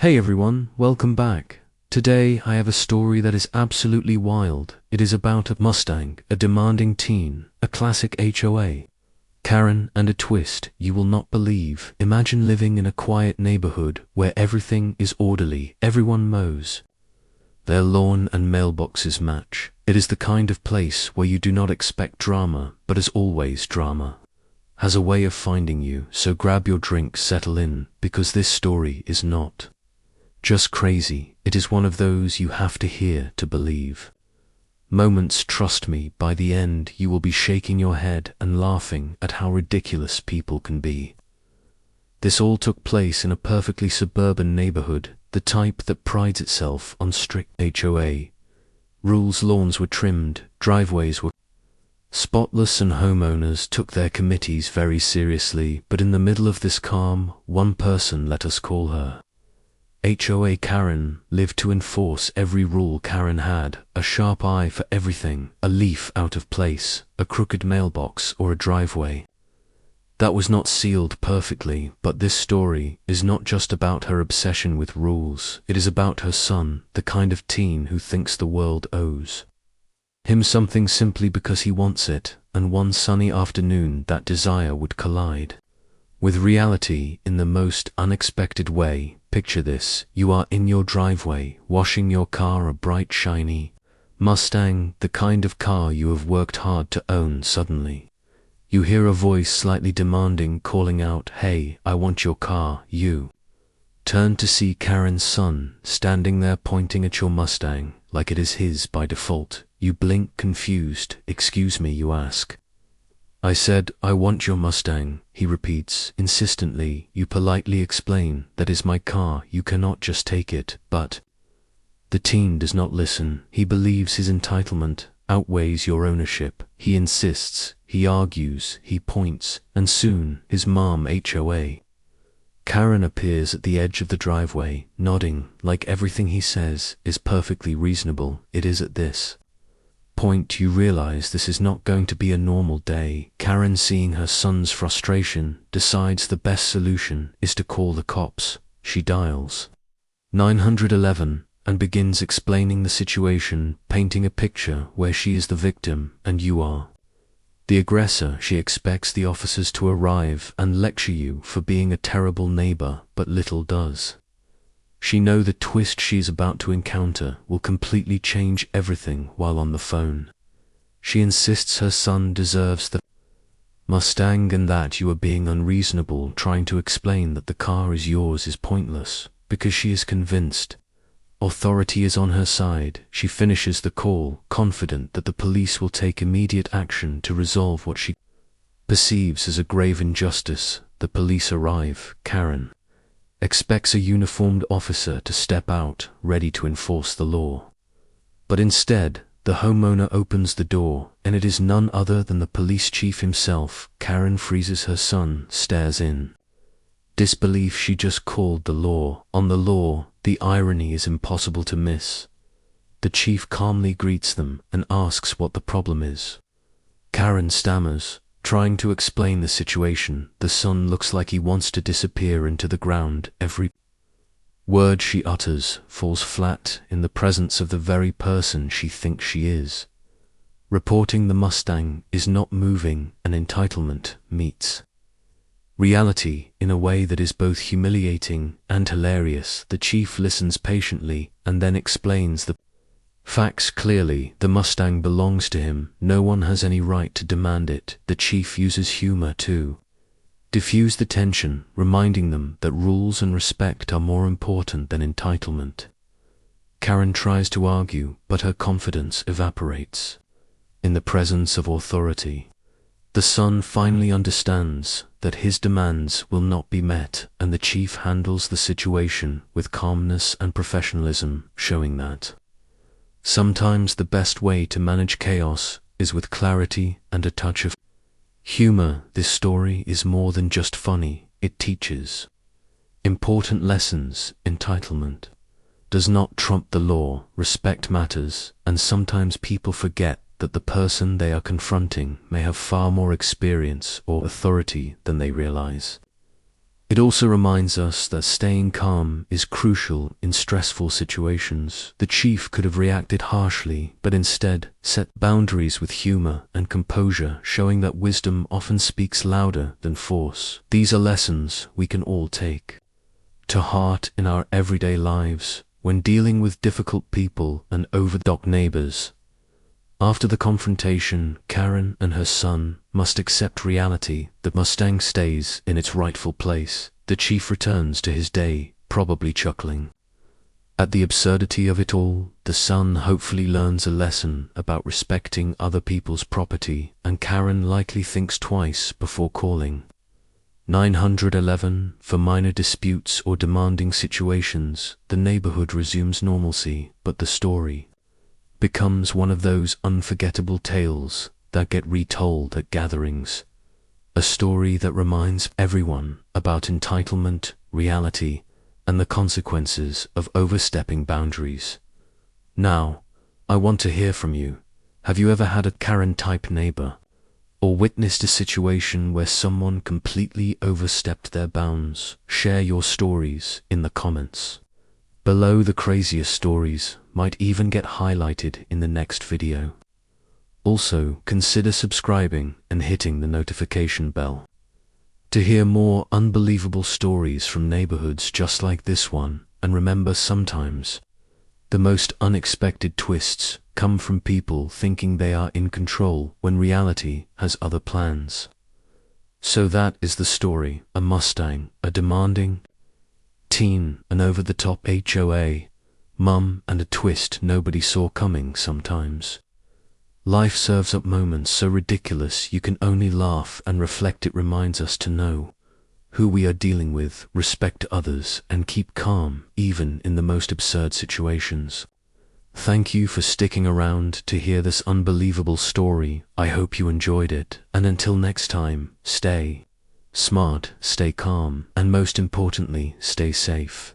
Hey everyone, welcome back. Today I have a story that is absolutely wild. It is about a Mustang, a demanding teen, a classic HOA Karen, and a twist you will not believe. Imagine living in a quiet neighborhood where everything is orderly, everyone mows their lawn and mailboxes match. It is the kind of place where you do not expect drama, but as always drama has a way of finding you. So grab your drink, settle in, because this story is not just crazy, it is one of those you have to hear to believe. Moments, trust me, by the end you will be shaking your head and laughing at how ridiculous people can be. This all took place in a perfectly suburban neighborhood, the type that prides itself on strict HOA rules. Lawns were trimmed, driveways were spotless, and homeowners took their committees very seriously. But in the middle of this calm, one person, let us call her HOA Karen, lived to enforce every rule. Karen had a sharp eye for everything: a leaf out of place, a crooked mailbox, or a driveway that was not sealed perfectly. But this story is not just about her obsession with rules, it is about her son, the kind of teen who thinks the world owes him something simply because he wants it, and one sunny afternoon that desire would collide with reality in the most unexpected way. Picture this: you are in your driveway, washing your car, a bright shiny Mustang, the kind of car you have worked hard to own. Suddenly, you hear a voice, slightly demanding, calling out, "Hey, I want your car." You turn to see Karen's son, standing there pointing at your Mustang, like it is his by default. You blink, confused. "Excuse me," you ask. "I said, I want your Mustang," he repeats insistently. You politely explain, "That is my car, you cannot just take it." But the teen does not listen. He believes his entitlement outweighs your ownership. He insists, he argues, he points, and soon his mom, HOA Karen, appears at the edge of the driveway, nodding, like everything he says is perfectly reasonable. It is at this point you realize this is not going to be a normal day. Karen, seeing her son's frustration, decides the best solution is to call the cops. She dials 911 and begins explaining the situation, painting a picture where she is the victim and you are the aggressor. She expects the officers to arrive and lecture you for being a terrible neighbor, but little does she know the twist she is about to encounter will completely change everything. While on the phone, she insists her son deserves the Mustang and that you are being unreasonable. Trying to explain that the car is yours is pointless, because she is convinced authority is on her side. She finishes the call, confident that the police will take immediate action to resolve what she perceives as a grave injustice. The police arrive. Karen expects a uniformed officer to step out, ready to enforce the law. But instead, the homeowner opens the door, and it is none other than the police chief himself. Karen freezes. Her son stares in disbelief. She just called the law on the law. The irony is impossible to miss. The chief calmly greets them and asks what the problem is. Karen stammers, trying to explain the situation. The son looks like he wants to disappear into the ground. Every word she utters falls flat in the presence of the very person she thinks she is. Reporting the Mustang is not moving, and entitlement meets reality in a way that is both humiliating and hilarious. The chief listens patiently and then explains the facts clearly. The Mustang belongs to him. No one has any right to demand it. The chief uses humor to diffuse the tension, reminding them that rules and respect are more important than entitlement. Karen tries to argue, but her confidence evaporates in the presence of authority. The son finally understands that his demands will not be met, and the chief handles the situation with calmness and professionalism, showing that sometimes the best way to manage chaos is with clarity and a touch of humor. This story is more than just funny, it teaches important lessons. Entitlement does not trump the law, respect matters, and sometimes people forget that the person they are confronting may have far more experience or authority than they realize. It also reminds us that staying calm is crucial in stressful situations. The chief could have reacted harshly, but instead set boundaries with humor and composure, showing that wisdom often speaks louder than force. These are lessons we can all take to heart in our everyday lives when dealing with difficult people and overdock neighbors. After the confrontation, Karen and her son must accept reality. The Mustang stays in its rightful place. The chief returns to his day, probably chuckling at the absurdity of it all. The son hopefully learns a lesson about respecting other people's property, and Karen likely thinks twice before calling 911 for minor disputes or demanding situations. The neighborhood resumes normalcy, but the story becomes one of those unforgettable tales that get retold at gatherings. A story that reminds everyone about entitlement, reality, and the consequences of overstepping boundaries. Now, I want to hear from you. Have you ever had a Karen-type neighbor, or witnessed a situation where someone completely overstepped their bounds? Share your stories in the comments below. The craziest stories might even get highlighted in the next video. Also, consider subscribing and hitting the notification bell to hear more unbelievable stories from neighborhoods just like this one. And remember, sometimes the most unexpected twists come from people thinking they are in control when reality has other plans. So that is the story: a Mustang, a demanding teen, an over-the-top HOA mum, and a twist nobody saw coming. Sometimes life serves up moments so ridiculous you can only laugh and reflect. It reminds us to know who we are dealing with, respect others, and keep calm even in the most absurd situations. Thank you for sticking around to hear this unbelievable story. I hope you enjoyed it, and until next time, stay smart, stay calm, and most importantly, stay safe.